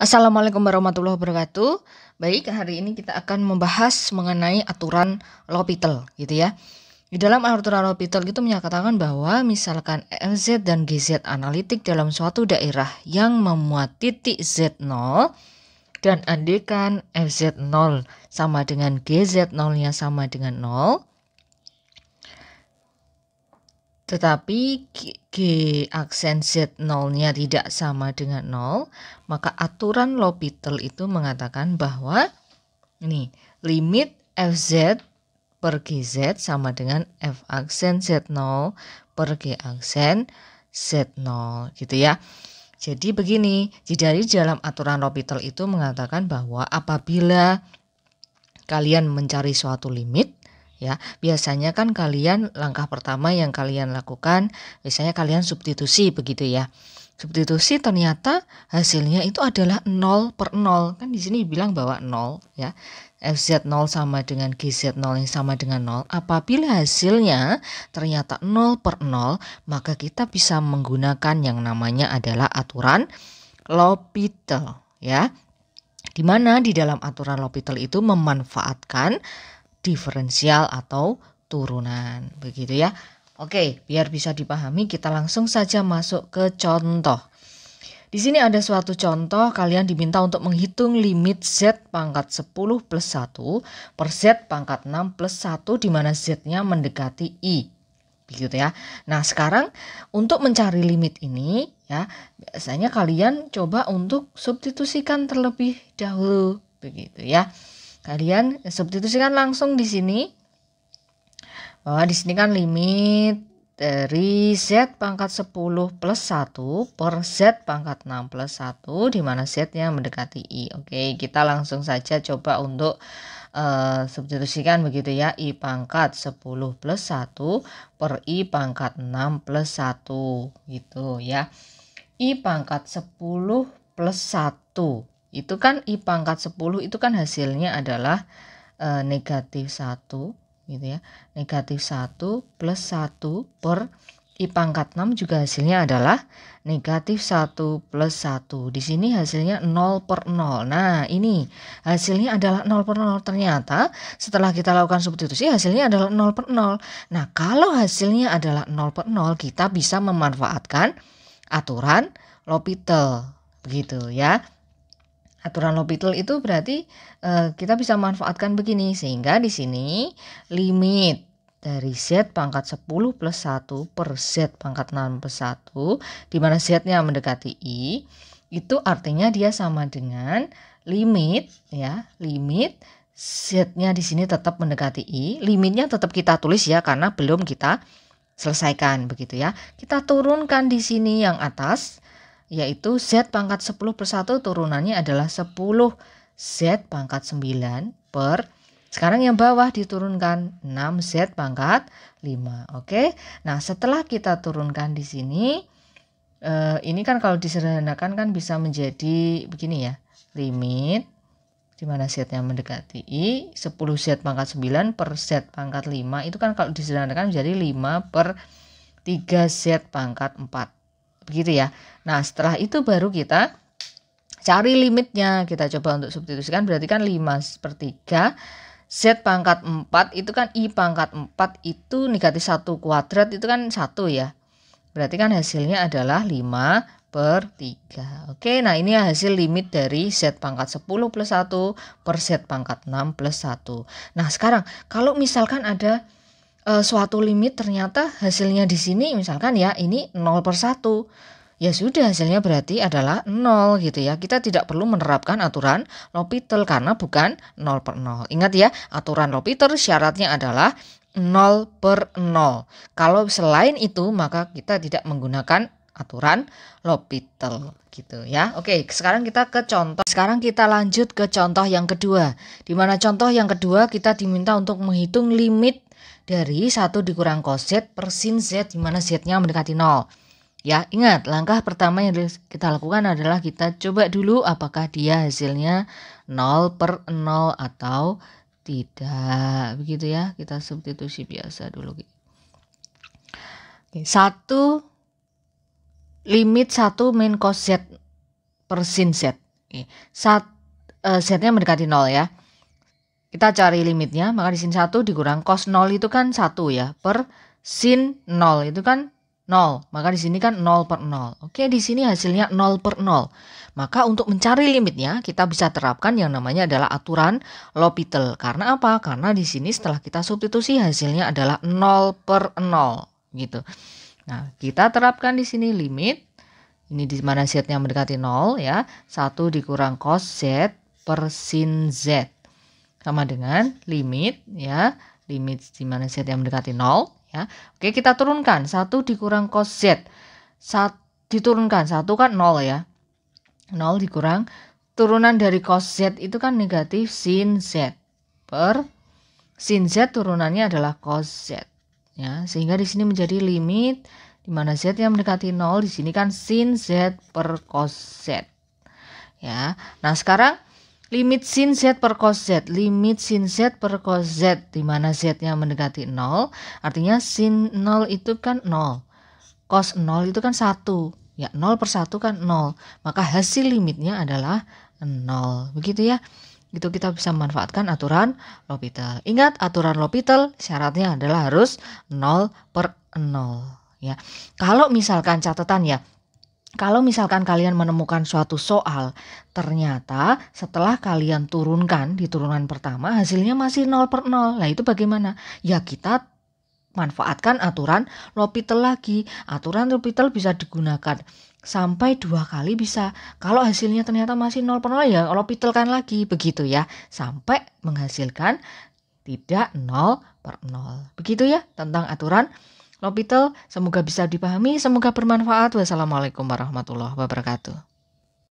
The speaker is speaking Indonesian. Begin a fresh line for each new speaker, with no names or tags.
Assalamualaikum warahmatullahi wabarakatuh. Baik, hari ini kita akan membahas mengenai aturan L'Hopital gitu ya. Di dalam aturan L'Hopital itu menyatakan bahwa misalkan LZ dan GZ analitik dalam suatu daerah yang memuat titik Z0 dan andekan FZ0 sama dengan GZ0-nya sama dengan 0, tetapi G aksen Z0-nya tidak sama dengan 0, maka aturan L'Hopital itu mengatakan bahwa ini limit Fz per Gz sama dengan F aksen Z0 per G aksen Z0 gitu ya. Jadi begini, dari dalam aturan L'Hopital itu mengatakan bahwa apabila kalian mencari suatu limit, ya, biasanya kan kalian langkah pertama yang kalian lakukan, biasanya kalian substitusi begitu ya. Substitusi ternyata hasilnya itu adalah 0 per 0. Kan di sini bilang bahwa 0 ya. FZ0 sama dengan GZ0 yang sama dengan 0. Apabila hasilnya ternyata 0 per 0, maka kita bisa menggunakan yang namanya adalah aturan L'Hopital ya. Di mana di dalam aturan L'Hopital itu memanfaatkan diferensial atau turunan begitu ya. Oke, biar bisa dipahami kita langsung saja masuk ke contoh. Di sini ada suatu contoh, kalian diminta untuk menghitung limit Z pangkat 10 plus 1 per Z pangkat 6 plus 1 di mana Z-nya mendekati I. Begitu ya. Nah, sekarang untuk mencari limit ini ya, biasanya kalian coba untuk substitusikan terlebih dahulu begitu ya. Kalian substitusikan langsung di sini. Bahwa di sini kan limit dari Z pangkat 10 plus 1 per Z pangkat 6 plus 1 di mana Z-nya mendekati I. Oke, kita langsung saja coba untuk substitusikan begitu ya. I pangkat 10 plus 1 per I pangkat 6 plus 1 gitu ya. I pangkat 10 plus 1 itu kan I pangkat 10 itu kan hasilnya adalah negatif 1 gitu ya. Negatif 1 plus 1 per I pangkat 6 juga hasilnya adalah negatif 1 plus 1. Di sini hasilnya 0 per 0. Nah, ini hasilnya adalah 0 per 0. Ternyata setelah kita lakukan substitusi hasilnya adalah 0 per 0. Nah, kalau hasilnya adalah 0 per 0, kita bisa memanfaatkan aturan L'Hopital. Begitu ya. Aturan L'Hopital itu berarti kita bisa manfaatkan begini, sehingga di sini limit dari Z pangkat 10 plus 1 per Z pangkat 6 plus 1 di mana Z-nya mendekati I, itu artinya dia sama dengan limit ya, limit Z-nya di sini tetap mendekati I, limitnya tetap kita tulis ya karena belum kita selesaikan begitu ya. Kita turunkan di sini yang atas, yaitu Z pangkat 10 plus 1 turunannya adalah 10 Z pangkat 9 per, sekarang yang bawah diturunkan 6 Z pangkat 5. Oke. Nah, setelah kita turunkan di sini, ini kan kalau disederhanakan kan bisa menjadi begini ya. Limit di mana Z-nya mendekati I, 10 Z pangkat 9 per Z pangkat 5 itu kan kalau disederhanakan menjadi 5 per 3 Z pangkat 4. Begitu ya. Nah, setelah itu baru kita cari limitnya. Kita coba untuk substitusikan, berarti kan 5 per 3 Z pangkat 4 itu kan I pangkat 4 itu negatif 1 kuadrat itu kan 1 ya. Berarti kan hasilnya adalah 5 per 3. Oke, nah ini hasil limit dari Z pangkat 10 plus 1 per Z pangkat 6 plus 1. Nah, sekarang kalau misalkan ada suatu limit ternyata hasilnya di sini misalkan ya ini 0 per 1. Ya sudah, hasilnya berarti adalah 0 gitu ya. Kita tidak perlu menerapkan aturan L'Hopital karena bukan 0 per 0. Ingat ya, aturan L'Hopital syaratnya adalah 0 per 0. Kalau selain itu maka kita tidak menggunakan aturan L'Hopital gitu ya. Oke, sekarang kita ke contoh. Sekarang kita lanjut ke contoh yang kedua. Di mana contoh yang kedua kita diminta untuk menghitung limit dari 1 dikurang cos Z per sin Z di mana Z-nya mendekati 0. Ya, ingat langkah pertama yang kita lakukan adalah kita coba dulu apakah dia hasilnya 0 per 0 atau tidak. Begitu ya, kita substitusi biasa dulu. Oke, 1 limit 1 min cos Z per sin Z. Oke. Z-nya mendekati 0 ya. Kita cari limitnya, maka di sin 1 dikurang cos 0 itu kan 1 ya, per sin 0 itu kan 0. Maka di sini kan 0 per 0. Oke, di sini hasilnya 0 per 0. Maka untuk mencari limitnya, kita bisa terapkan yang namanya adalah aturan L'Hopital. Karena apa? Karena di sini setelah kita substitusi hasilnya adalah 0 per 0 gitu. Nah, kita terapkan di sini limit. Ini di mana Z-nya mendekati 0 ya. 1 dikurang cos Z per sin Z. Sama dengan limit ya. Limit di mana Z yang mendekati 0 ya. Oke, kita turunkan. 1 dikurang cos Z. Diturunkan. 1 kan 0 ya. 0 dikurang. Turunan dari cos Z itu kan negatif sin Z. Per sin Z turunannya adalah cos Z. Ya, sehingga di sini menjadi limit di mana Z yang mendekati 0, di sini kan sin Z per cos Z. Ya. Nah, sekarang limit sin Z per cos Z, limit sin Z per cos Z di mana Z-nya mendekati 0, artinya sin 0 itu kan 0. Cos 0 itu kan 1. Ya, 0 per 1 kan 0. Maka hasil limitnya adalah 0. Begitu ya. Itu kita bisa memanfaatkan aturan L'Hopital. Ingat, aturan L'Hopital syaratnya adalah harus 0 per 0. Ya, kalau misalkan catatan ya, kalau misalkan kalian menemukan suatu soal, ternyata setelah kalian turunkan di turunan pertama hasilnya masih 0 per 0. Nah, itu bagaimana? Ya, kita manfaatkan aturan L'Hopital lagi. Aturan L'Hopital bisa digunakan sampai 2 kali bisa. Kalau hasilnya ternyata masih 0 per 0 ya L'Hopitalkan lagi. Begitu ya, sampai menghasilkan tidak 0 per 0. Begitu ya tentang aturan L'Hopital. Semoga bisa dipahami, semoga bermanfaat. Wassalamualaikum warahmatullahi wabarakatuh.